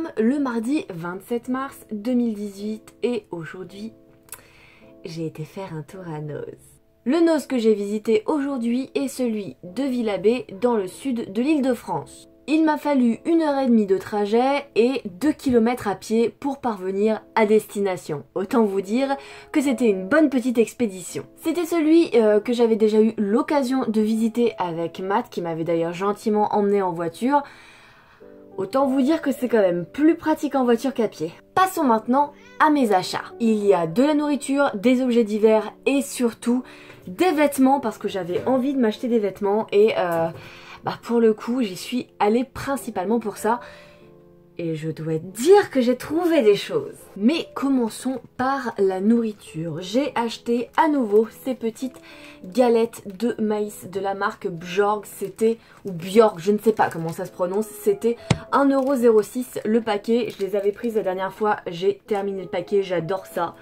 sommes le mardi 27 mars 2018 et aujourd'hui, j'ai été faire un tour à Noz. Le Noz que j'ai visité aujourd'hui est celui de Villabé dans le sud de l'Île-de-France. Il m'a fallu 1h30 de trajet et 2 km à pied pour parvenir à destination. Autant vous dire que c'était une bonne petite expédition. C'était celui que j'avais déjà eu l'occasion de visiter avec Matt, qui m'avait d'ailleurs gentiment emmené en voiture. Autant vous dire que c'est quand même plus pratique en voiture qu'à pied. Passons maintenant à mes achats. Il y a de la nourriture, des objets divers et surtout des vêtements parce que j'avais envie de m'acheter des vêtements et pour le coup j'y suis allée principalement pour ça. Et je dois dire que j'ai trouvé des choses. Mais commençons par la nourriture. J'ai acheté à nouveau ces petites galettes de maïs de la marque Bjorg. C'était, ou Bjorg, je ne sais pas comment ça se prononce. C'était 1,06€ le paquet. Je les avais prises la dernière fois. J'ai terminé le paquet, j'adore ça.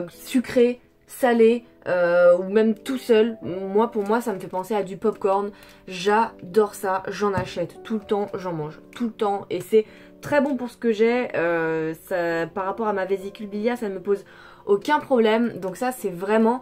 Sucré, salé, ou même tout seul. Pour moi ça me fait penser à du popcorn. J'adore ça, j'en achète tout le temps, j'en mange tout le temps et c'est très bon pour ce que j'ai. Par rapport à ma vésicule biliaire, ça ne me pose aucun problème, donc ça c'est vraiment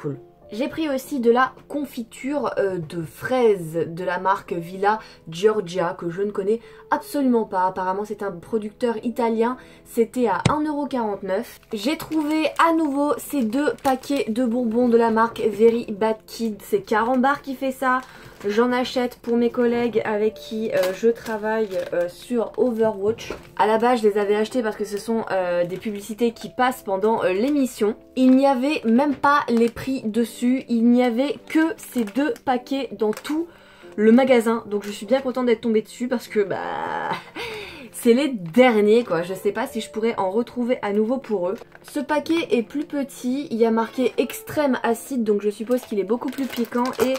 cool. J'ai pris aussi de la confiture de fraises de la marque Villa Giorgia que je ne connais absolument pas. Apparemment c'est un producteur italien, c'était à 1,49€. J'ai trouvé à nouveau ces deux paquets de bonbons de la marque Very Bad Kid. C'est Carambar qui fait ça. J'en achète pour mes collègues avec qui je travaille sur Overwatch. À la base je les avais achetés parce que ce sont des publicités qui passent pendant l'émission. Il n'y avait même pas les prix dessus, il n'y avait que ces deux paquets dans tout le magasin. Donc je suis bien contente d'être tombée dessus parce que c'est les derniers quoi. Je sais pas si je pourrais en retrouver à nouveau pour eux. Ce paquet est plus petit, il y a marqué extrême acide donc je suppose qu'il est beaucoup plus piquant et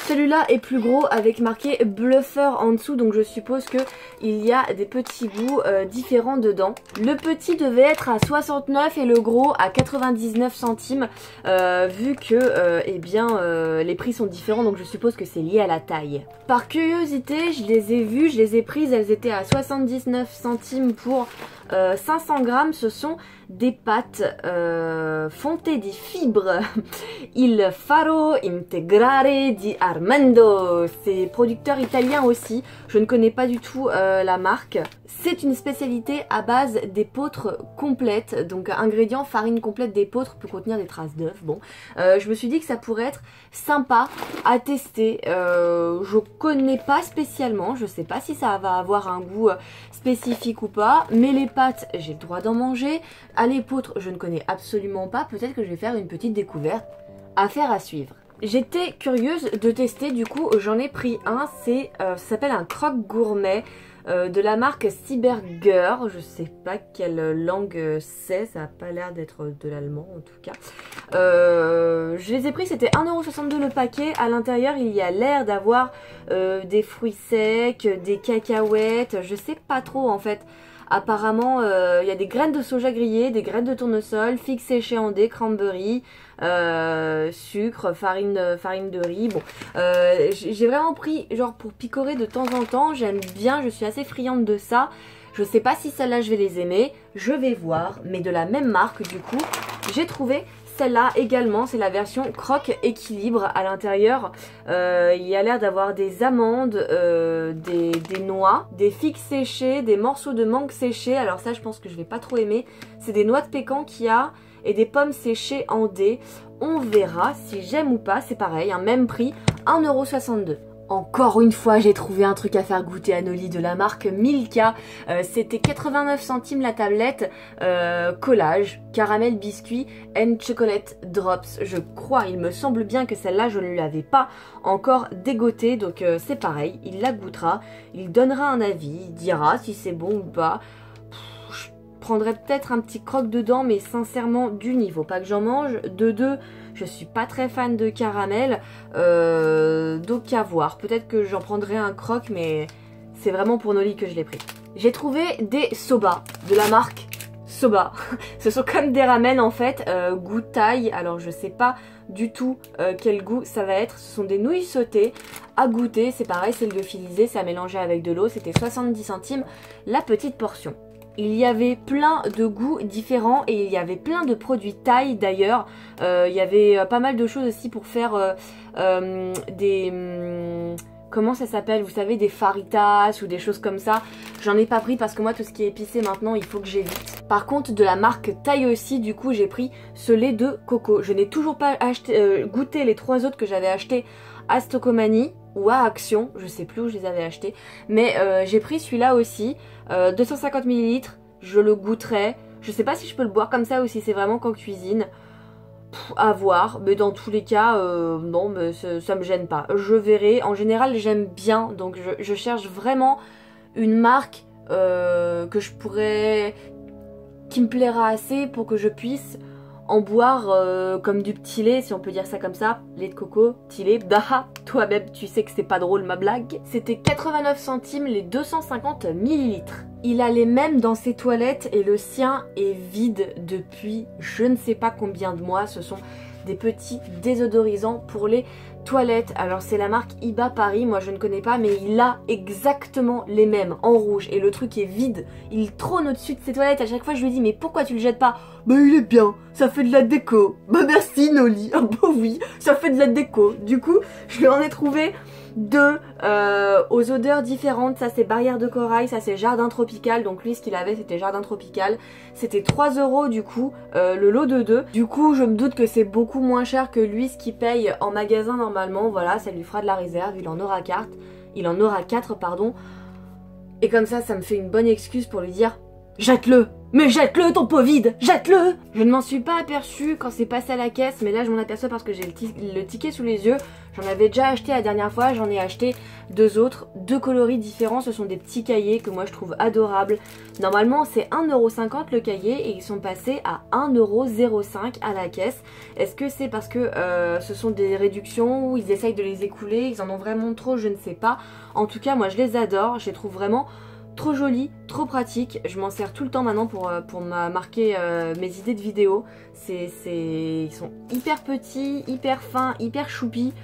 celui-là est plus gros avec marqué bluffer en dessous donc je suppose que il y a des petits goûts différents dedans. Le petit devait être à 69 et le gros à 99 centimes vu que les prix sont différents donc je suppose que c'est lié à la taille. Par curiosité je les ai vues, je les ai prises, elles étaient à 79 centimes pour 500 grammes. Ce sont des pâtes fonte di fibra il faro integrare di Armando. C'est producteur italien aussi, je ne connais pas du tout la marque. C'est une spécialité à base d'épeautres complètes, donc ingrédients farine complète d'épeautres peut contenir des traces d'œufs. Bon, je me suis dit que ça pourrait être sympa à tester. Je connais pas spécialement, je sais pas si ça va avoir un goût spécifique ou pas, mais les pâtes j'ai le droit d'en manger. À l'épeautre je ne connais absolument pas, peut-être que je vais faire une petite découverte. Affaire à suivre. J'étais curieuse de tester, du coup j'en ai pris un, ça s'appelle un croque gourmet de la marque Cyberger. Je sais pas quelle langue c'est, ça a pas l'air d'être de l'allemand en tout cas. Je les ai pris, c'était 1,62€ le paquet. À l'intérieur il y a l'air d'avoir des fruits secs, des cacahuètes, je sais pas trop en fait. Apparemment, il y a des graines de soja grillées, des graines de tournesol, figues séchées en dés, cranberry, sucre, farine de riz. Bon, j'ai vraiment pris genre pour picorer de temps en temps. J'aime bien, je suis assez friande de ça. Je sais pas si celles-là je vais les aimer, je vais voir. Mais de la même marque du coup, j'ai trouvé celle-là également, c'est la version croque équilibre. À l'intérieur, il y a l'air d'avoir des amandes, des noix, des figues séchées, des morceaux de mangue séchés. Alors ça, je pense que je vais pas trop aimer. C'est des noix de pécan qu'il y a et des pommes séchées en dés. On verra si j'aime ou pas. C'est pareil, même prix, 1,62€. Encore une fois, j'ai trouvé un truc à faire goûter à Noli de la marque Milka. C'était 89 centimes la tablette. Collage, caramel biscuit and chocolate drops. Je crois, il me semble bien que celle-là, je ne l'avais pas encore dégotée. Donc c'est pareil, il la goûtera. Il donnera un avis, il dira si c'est bon ou pas. Je prendrais peut-être un petit croque dedans, mais sincèrement, d'une, il faut pas que j'en mange. De deux, je suis pas très fan de caramel, donc à voir. Peut-être que j'en prendrai un croque, mais c'est vraiment pour Noli que je l'ai pris. J'ai trouvé des soba de la marque soba. Ce sont comme des ramen en fait, goût thaï. Alors je sais pas du tout quel goût ça va être. Ce sont des nouilles sautées à goûter. C'est pareil, c'est lyophilisé, c'est à mélanger avec de l'eau. C'était 70 centimes la petite portion. Il y avait plein de goûts différents et il y avait plein de produits thaï d'ailleurs. Il y avait pas mal de choses aussi pour faire des... comment ça s'appelle? Vous savez, des faritas ou des choses comme ça. J'en ai pas pris parce que moi, tout ce qui est épicé maintenant, il faut que j'évite. Par contre, de la marque Thaï aussi, du coup, j'ai pris ce lait de coco. Je n'ai toujours pas acheté, goûté les 3 autres que j'avais achetés à Stocomanie ou à Action. Je sais plus où je les avais achetés. Mais j'ai pris celui-là aussi. 250 ml. Je le goûterai. Je sais pas si je peux le boire comme ça ou si c'est vraiment qu'en cuisine. À voir, mais dans tous les cas, non, mais ça me gêne pas. Je verrai. En général, j'aime bien, donc je cherche vraiment une marque que je pourrais, qui me plaira assez pour que je puisse en boire comme du petit lait, si on peut dire ça comme ça. Lait de coco, petit lait, bah toi-même tu sais que c'est pas drôle ma blague. C'était 89 centimes les 250 millilitres. Il a les mêmes dans ses toilettes et le sien est vide depuis je ne sais pas combien de mois. Ce sont des petits désodorisants pour les toilettes. Alors c'est la marque Iba Paris, moi je ne connais pas, mais il a exactement les mêmes en rouge et le truc est vide. Il trône au-dessus de ses toilettes. À chaque fois je lui dis mais pourquoi tu le jettes pas? Bah il est bien, ça fait de la déco. Bah merci Noli. Ah bah oui, ça fait de la déco. Du coup je lui en ai trouvé 2 aux odeurs différentes. Ça c'est barrière de corail, ça c'est jardin tropical. Donc lui ce qu'il avait c'était jardin tropical. C'était 3 € du coup le lot de 2. Du coup je me doute que c'est beaucoup moins cher que lui ce qu'il paye en magasin normalement. Voilà, ça lui fera de la réserve, il en aura 4. Il en aura 4 pardon. Et comme ça me fait une bonne excuse pour lui dire jette-le. Mais jette-le ton pot vide, jette-le! Je ne m'en suis pas aperçue quand c'est passé à la caisse, mais là je m'en aperçois parce que j'ai le ticket sous les yeux. J'en avais déjà acheté la dernière fois, j'en ai acheté 2 autres, 2 coloris différents. Ce sont des petits cahiers que moi je trouve adorables. Normalement c'est 1,50 € le cahier et ils sont passés à 1,05 € à la caisse. Est-ce que c'est parce que ce sont des réductions ou ils essayent de les écouler, ils en ont vraiment trop, je ne sais pas. En tout cas moi je les adore, je les trouve vraiment trop joli, trop pratique. Je m'en sers tout le temps maintenant pour marquer mes idées de vidéos. Ils sont hyper petits, hyper fins, hyper choupis.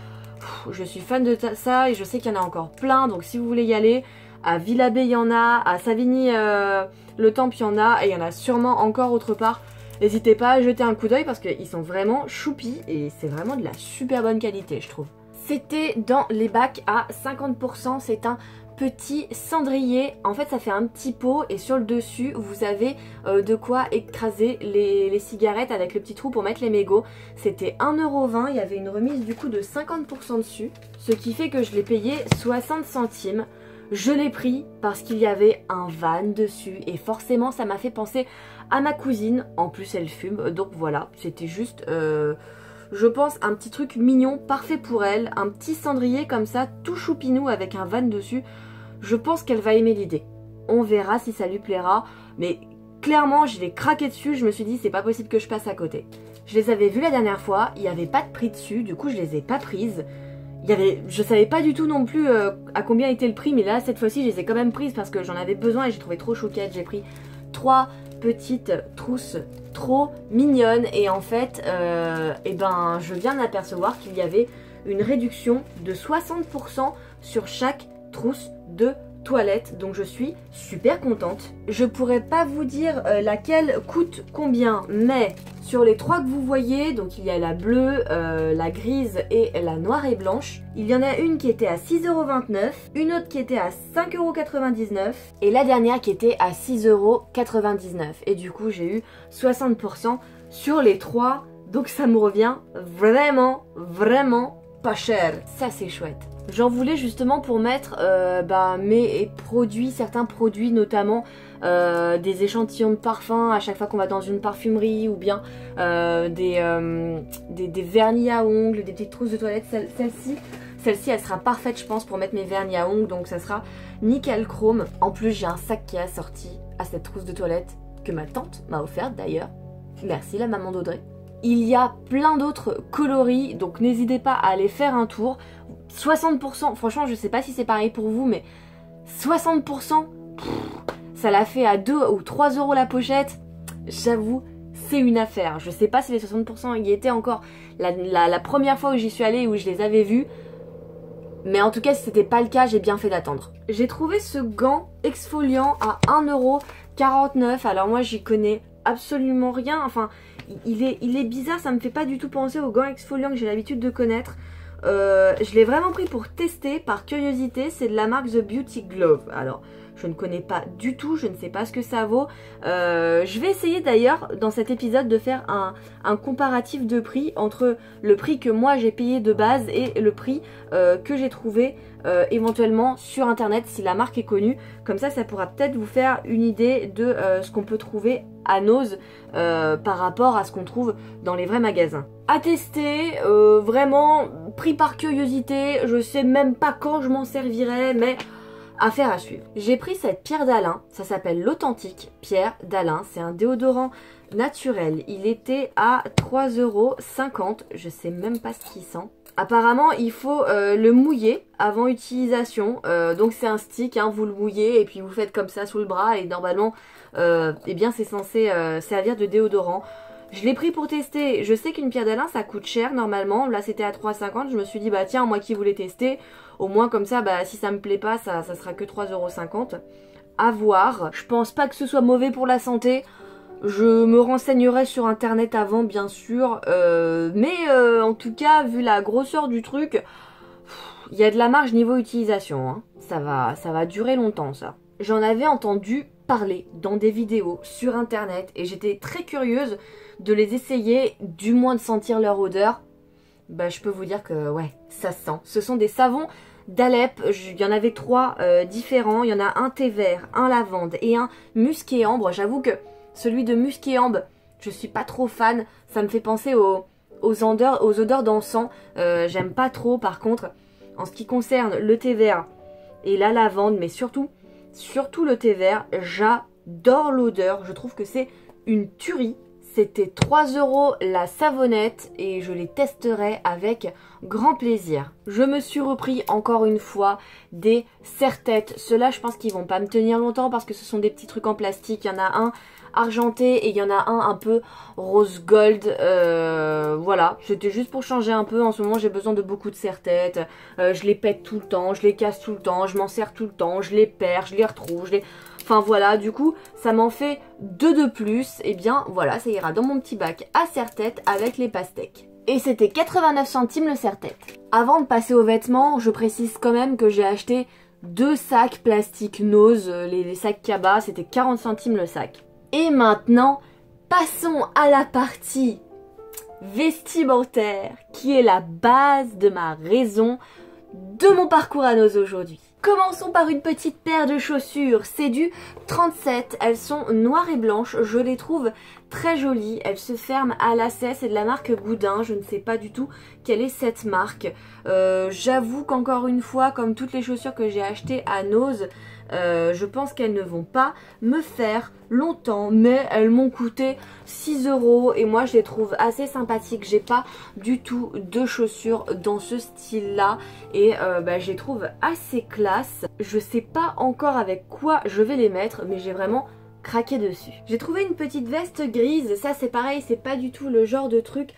Je suis fan de ça et je sais qu'il y en a encore plein. Donc si vous voulez y aller, à Villabé il y en a, à Savigny le Temple il y en a, et il y en a sûrement encore autre part. N'hésitez pas à jeter un coup d'œil parce qu'ils sont vraiment choupis et c'est vraiment de la super bonne qualité je trouve. C'était dans les bacs à 50%, c'est un petit cendrier. En fait ça fait un petit pot et sur le dessus vous avez de quoi écraser les cigarettes avec le petit trou pour mettre les mégots. C'était 1,20 €, il y avait une remise du coup de 50% dessus, ce qui fait que je l'ai payé 60 centimes. Je l'ai pris parce qu'il y avait un van dessus et forcément ça m'a fait penser à ma cousine. En plus elle fume, donc voilà, c'était juste je pense un petit truc mignon, parfait pour elle. Un petit cendrier comme ça, tout choupinou avec un van dessus. Je pense qu'elle va aimer l'idée. On verra si ça lui plaira. Mais clairement, je l'ai craqué dessus. Je me suis dit, c'est pas possible que je passe à côté. Je les avais vus la dernière fois. Il n'y avait pas de prix dessus. Du coup, je les ai pas prises. Je savais pas du tout non plus à combien était le prix. Mais là, cette fois-ci, je les ai quand même prises parce que j'en avais besoin et j'ai trouvé trop chouquette. J'ai pris 3 petites trousses trop mignonnes. Et en fait, eh ben, je viens d'apercevoir qu'il y avait une réduction de 60% sur chaque trousse de toilette, donc je suis super contente. Je pourrais pas vous dire laquelle coûte combien, mais sur les 3 que vous voyez, donc il y a la bleue, la grise et la noire et blanche, il y en a une qui était à 6,29 €, une autre qui était à 5,99 € et la dernière qui était à 6,99 €. Et du coup j'ai eu 60% sur les 3, donc ça me revient vraiment pas cher. Ça c'est chouette. J'en voulais justement pour mettre mes produits, certains produits notamment des échantillons de parfum à chaque fois qu'on va dans une parfumerie ou bien des vernis à ongles, des petites trousses de toilette. Celle-ci elle sera parfaite je pense pour mettre mes vernis à ongles, donc ça sera nickel chrome. En plus j'ai un sac qui est assorti à cette trousse de toilette que ma tante m'a offerte d'ailleurs. Merci la maman d'Audrey. Il y a plein d'autres coloris, donc n'hésitez pas à aller faire un tour. 60%, franchement je sais pas si c'est pareil pour vous, mais 60%, ça l'a fait à 2 ou 3 € la pochette. j'avoue, c'est une affaire. Je sais pas si les 60% y étaient encore la première fois où j'y suis allée, où je les avais vus. Mais en tout cas, si c'était pas le cas, j'ai bien fait d'attendre. J'ai trouvé ce gant exfoliant à 1,49 €. Alors moi, j'y connais absolument rien. Enfin, il est bizarre, ça me fait pas du tout penser aux gants exfoliants que j'ai l'habitude de connaître. Je l'ai vraiment pris pour tester par curiosité. C'est de la marque The Beauty Glove. Alors, je ne connais pas du tout, je ne sais pas ce que ça vaut. Je vais essayer d'ailleurs dans cet épisode de faire un comparatif de prix entre le prix que moi j'ai payé de base et le prix que j'ai trouvé éventuellement sur internet si la marque est connue. Comme ça pourra peut-être vous faire une idée de ce qu'on peut trouver à Nose par rapport à ce qu'on trouve dans les vrais magasins. À tester, vraiment pris par curiosité, je sais même pas quand je m'en servirai, mais affaire à suivre. J'ai pris cette pierre d'Alain, ça s'appelle l'Authentique Pierre d'Alain, c'est un déodorant naturel. Il était à 3,50 €, je sais même pas ce qu'il sent. Apparemment, il faut le mouiller avant utilisation, donc c'est un stick, hein, vous le mouillez et puis vous faites comme ça sous le bras et normalement, eh bien c'est censé servir de déodorant. Je l'ai pris pour tester, je sais qu'une pierre d'Alain ça coûte cher normalement, là c'était à 3,50 €, je me suis dit bah tiens moi qui voulais tester, au moins comme ça bah si ça me plaît pas ça sera que 3,50 €. À voir, je pense pas que ce soit mauvais pour la santé, je me renseignerai sur internet avant bien sûr, mais en tout cas vu la grosseur du truc, il y a de la marge niveau utilisation, hein. Ça va durer longtemps ça. J'en avais entendu parler dans des vidéos sur internet et j'étais très curieuse de les essayer, du moins de sentir leur odeur. Bah je peux vous dire que ouais, ça se sent. Ce sont des savons d'Alep, il y en avait 3 différents, il y en a un thé vert, un lavande et un musqué ambre. J'avoue que celui de musqué ambre, je suis pas trop fan, ça me fait penser aux odeurs d'encens, j'aime pas trop. Par contre, en ce qui concerne le thé vert et la lavande, mais surtout le thé vert, j'adore l'odeur, je trouve que c'est une tuerie. C'était 3 € la savonnette et je les testerai avec grand plaisir. Je me suis repris encore une fois des serre-têtes. Ceux-là, je pense qu'ils vont pas me tenir longtemps parce que ce sont des petits trucs en plastique. Il y en a un argenté et il y en a un peu rose gold. Voilà, c'était juste pour changer un peu. En ce moment, j'ai besoin de beaucoup de serre-têtes. Je les pète tout le temps, je les casse tout le temps, je m'en sers tout le temps, je les perds, je les retrouve, Enfin voilà, du coup, ça m'en fait 2 de plus. Et bien voilà, ça ira dans mon petit bac à serre-tête avec les pastèques. Et c'était 89 centimes le serre-tête. Avant de passer aux vêtements, je précise quand même que j'ai acheté 2 sacs plastiques Nose, les sacs Kaba, c'était 40 centimes le sac. Et maintenant, passons à la partie vestimentaire, qui est la base de ma raison de mon parcours à Nose aujourd'hui. Commençons par une petite paire de chaussures, c'est du 37, elles sont noires et blanches, je les trouve très jolies, elles se ferment à lacets, c'est de la marque Goudin, je ne sais pas du tout quelle est cette marque. J'avoue qu'encore une fois, comme toutes les chaussures que j'ai achetées à Nose, je pense qu'elles ne vont pas me faire longtemps, mais elles m'ont coûté 6 € et moi je les trouve assez sympathiques. J'ai pas du tout de chaussures dans ce style là et je les trouve assez classe. Je sais pas encore avec quoi je vais les mettre, mais j'ai vraiment craqué dessus. J'ai trouvé une petite veste grise, ça c'est pareil, c'est pas du tout le genre de truc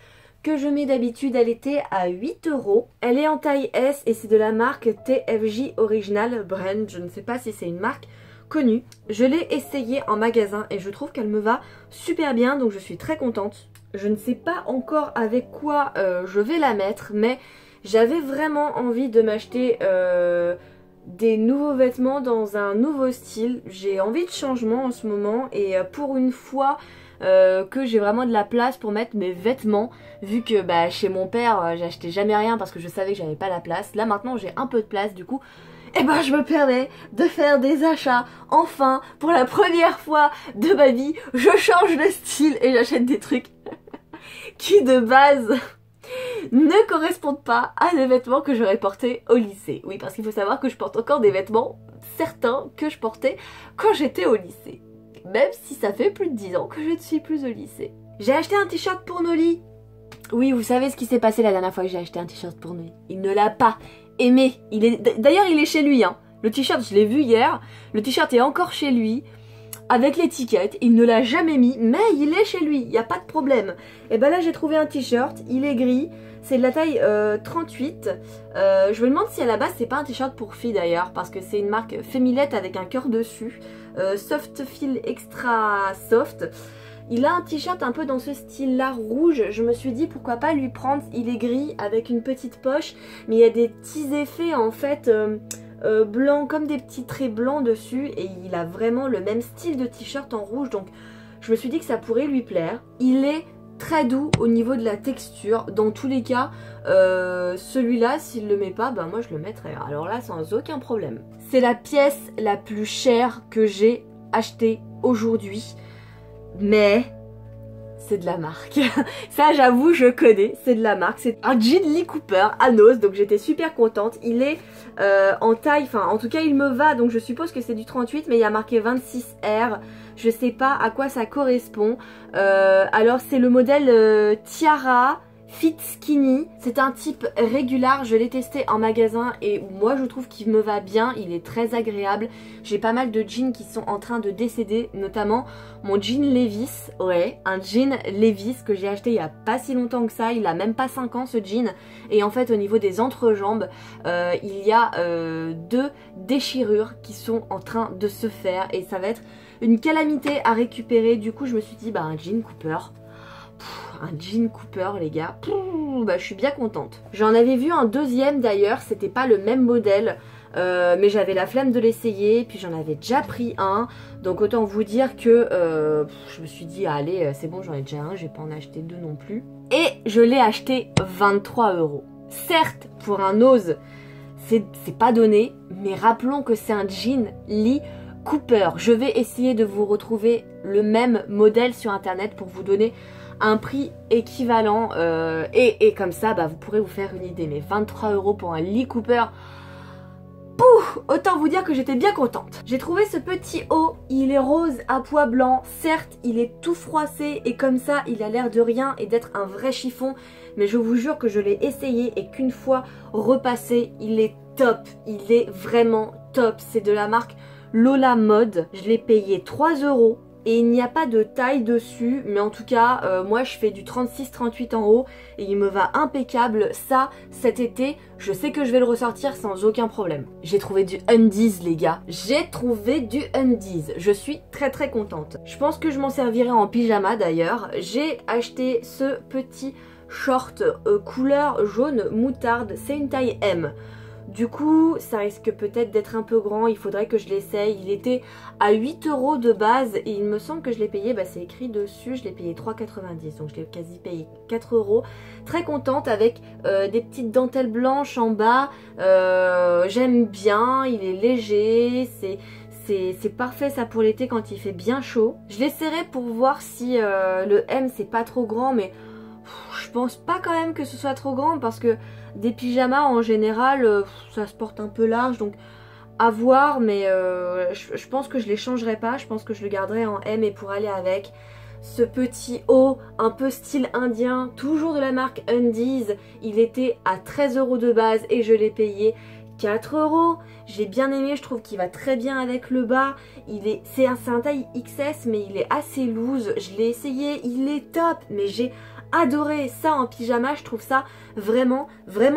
que je mets d'habitude. Elle était à 8 €. Elle est en taille S et c'est de la marque TFJ Original Brand. Je ne sais pas si c'est une marque connue. Je l'ai essayée en magasin et je trouve qu'elle me va super bien, donc je suis très contente. Je ne sais pas encore avec quoi je vais la mettre, mais j'avais vraiment envie de m'acheter des nouveaux vêtements dans un nouveau style. J'ai envie de changement en ce moment et pour une fois que j'ai vraiment de la place pour mettre mes vêtements, vu que chez mon père j'achetais jamais rien parce que je savais que j'avais pas la place. Là maintenant j'ai un peu de place, du coup je me permets de faire des achats. Enfin, pour la première fois de ma vie, je change de style et j'achète des trucs qui de base ne correspondent pas à des vêtements que j'aurais portés au lycée. Oui, parce qu'il faut savoir que je porte encore des vêtements certains que je portais quand j'étais au lycée. Même si ça fait plus de 10 ans que je ne suis plus au lycée. J'ai acheté un t-shirt pour Noli. Oui, vous savez ce qui s'est passé la dernière fois que j'ai acheté un t-shirt pour Noli. Il ne l'a pas aimé. D'ailleurs, il est chez lui. Hein. Le t-shirt, je l'ai vu hier. Le t-shirt est encore chez lui. avec l'étiquette, il ne l'a jamais mis, mais il est chez lui, il n'y a pas de problème. Et ben là j'ai trouvé un t-shirt, il est gris, c'est de la taille 38. Je me demande si à la base c'est pas un t-shirt pour filles d'ailleurs, parce que c'est une marque Fémilette avec un cœur dessus. Soft feel extra soft. Il a un t-shirt un peu dans ce style là rouge, je me suis dit pourquoi pas lui prendre, il est gris avec une petite poche, mais il y a des petits effets en fait blancs, comme des petits traits blancs dessus, et il a vraiment le même style de t-shirt en rouge, donc je me suis dit que ça pourrait lui plaire. Il est très doux au niveau de la texture, dans tous les cas celui-là s'il le met pas, ben moi je le mettrais, alors là sans aucun problème. C'est la pièce la plus chère que j'ai achetée aujourd'hui, mais c'est de la marque. Ça j'avoue je connais, c'est de la marque. C'est un jean Lee Cooper à Nose, donc j'étais super contente. Il est en taille, enfin en tout cas il me va, donc je suppose que c'est du 38, mais il y a marqué 26R. Je sais pas à quoi ça correspond. Alors c'est le modèle Tiara Fit Skinny, c'est un type régular, je l'ai testé en magasin et moi je trouve qu'il me va bien, il est très agréable. J'ai pas mal de jeans qui sont en train de décéder, notamment mon jean Levi's, ouais, un jean Levi's que j'ai acheté il y a pas si longtemps que ça, il a même pas 5 ans ce jean. Et en fait au niveau des entrejambes, il y a 2 déchirures qui sont en train de se faire et ça va être une calamité à récupérer. Du coup je me suis dit bah un jean Cooper. Un jean Cooper les gars, bah, je suis bien contente. J'en avais vu un deuxième d'ailleurs, c'était pas le même modèle, mais j'avais la flemme de l'essayer, puis j'en avais déjà pris un, donc autant vous dire que je me suis dit allez c'est bon j'en ai déjà un, je vais pas en acheter deux non plus. Et je l'ai acheté 23 €. Certes pour un Nose c'est pas donné, mais rappelons que c'est un jean Lee Cooper. Je vais essayer de vous retrouver le même modèle sur internet pour vous donner un prix équivalent et comme ça bah, vous pourrez vous faire une idée. Mais 23 € pour un Lee Cooper, pouf, autant vous dire que j'étais bien contente. J'ai trouvé ce petit haut, il est rose à pois blanc, certes il est tout froissé et comme ça il a l'air de rien et d'être un vrai chiffon, mais je vous jure que je l'ai essayé et qu'une fois repassé il est top, il est vraiment top. C'est de la marque Lola Mode, je l'ai payé 3 € et il n'y a pas de taille dessus, mais en tout cas moi je fais du 36-38 en haut et il me va impeccable. Ça cet été je sais que je vais le ressortir sans aucun problème. J'ai trouvé du undies les gars, j'ai trouvé du undies, je suis très contente. Je pense que je m'en servirai en pyjama d'ailleurs. J'ai acheté ce petit short couleur jaune moutarde, c'est une taille M. Du coup ça risque peut-être d'être un peu grand, il faudrait que je l'essaye. Il était à 8 € de base et il me semble que je l'ai payé, bah c'est écrit dessus, je l'ai payé 3,90 €, donc je l'ai quasi payé 4 €. Très contente avec des petites dentelles blanches en bas, j'aime bien, il est léger, c'est parfait ça pour l'été quand il fait bien chaud. Je l'essaierai pour voir si le M c'est pas trop grand, mais je pense pas quand même que ce soit trop grand parce que des pyjamas en général ça se porte un peu large, donc à voir, mais je pense que je les changerai pas, je pense que je le garderai en M. Et pour aller avec ce petit haut un peu style indien, toujours de la marque Undies, il était à 13 € de base et je l'ai payé 4 €. J'ai bien aimé, je trouve qu'il va très bien avec le bas. C'est un taille XS mais il est assez loose, je l'ai essayé, il est top, mais j'ai adoré ça en pyjama, je trouve ça vraiment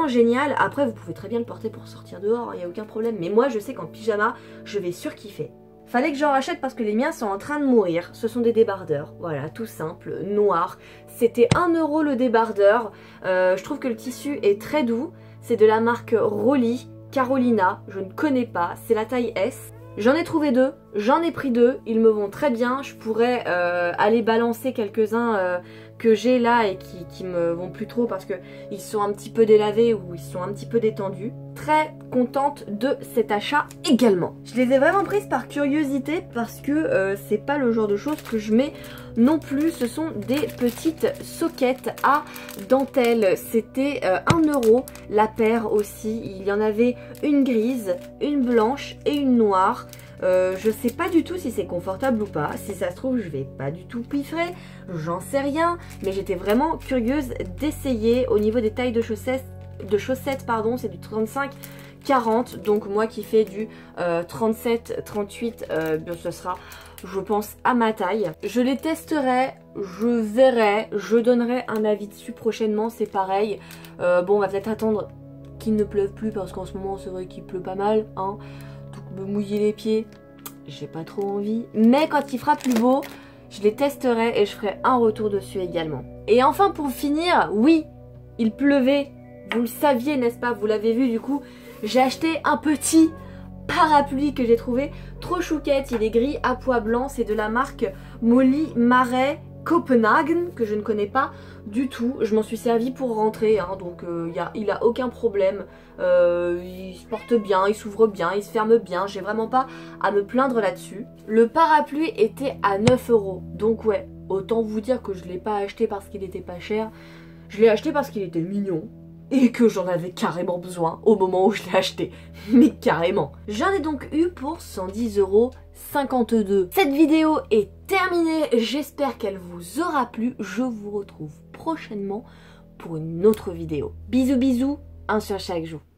génial. Après vous pouvez très bien le porter pour sortir dehors, il n'y a aucun problème, mais moi je sais qu'en pyjama je vais surkiffer. Fallait que j'en rachète parce que les miens sont en train de mourir. Ce sont des débardeurs, voilà, tout simple, noir. C'était 1 € le débardeur. Je trouve que le tissu est très doux. C'est de la marque Rolly Carolina, je ne connais pas, c'est la taille S. J'en ai trouvé 2, j'en ai pris 2, ils me vont très bien. Je pourrais aller balancer quelques-uns que j'ai là et qui me vont plus trop parce que ils sont un petit peu délavés ou ils sont un petit peu détendus. Très contente de cet achat également. Je les ai vraiment prises par curiosité parce que c'est pas le genre de choses que je mets non plus. Ce sont des petites soquettes à dentelle. C'était 1 € la paire aussi. Il y en avait une grise, une blanche et une noire. Je sais pas du tout si c'est confortable ou pas. Si ça se trouve je vais pas du tout piffrer, j'en sais rien, mais j'étais vraiment curieuse d'essayer. Au niveau des tailles de chaussettes pardon, c'est du 35 40, donc moi qui fais du 37, 38, ce sera, je pense, à ma taille. Je les testerai, je verrai, je donnerai un avis dessus prochainement, c'est pareil. Bon, on va peut-être attendre qu'il ne pleuve plus parce qu'en ce moment c'est vrai qu'il pleut pas mal, hein. Donc me mouiller les pieds, j'ai pas trop envie. Mais quand il fera plus beau, je les testerai et je ferai un retour dessus également. Et enfin pour finir, oui, il pleuvait, vous le saviez n'est-ce pas, vous l'avez vu du coup, j'ai acheté un petit parapluie que j'ai trouvé trop chouquette, il est gris à pois blanc, c'est de la marque Molly Marais Copenhagen que je ne connais pas du tout. Je m'en suis servi pour rentrer, hein, donc il a aucun problème, il se porte bien, il s'ouvre bien, il se ferme bien, j'ai vraiment pas à me plaindre là-dessus. Le parapluie était à 9 €, donc ouais, autant vous dire que je l'ai pas acheté parce qu'il était pas cher, je l'ai acheté parce qu'il était mignon et que j'en avais carrément besoin au moment où je l'ai acheté, mais carrément. J'en ai donc eu pour 110,52 €. Cette vidéo est terminée, j'espère qu'elle vous aura plu. Je vous retrouve prochainement pour une autre vidéo. Bisous bisous, un sur chaque joue.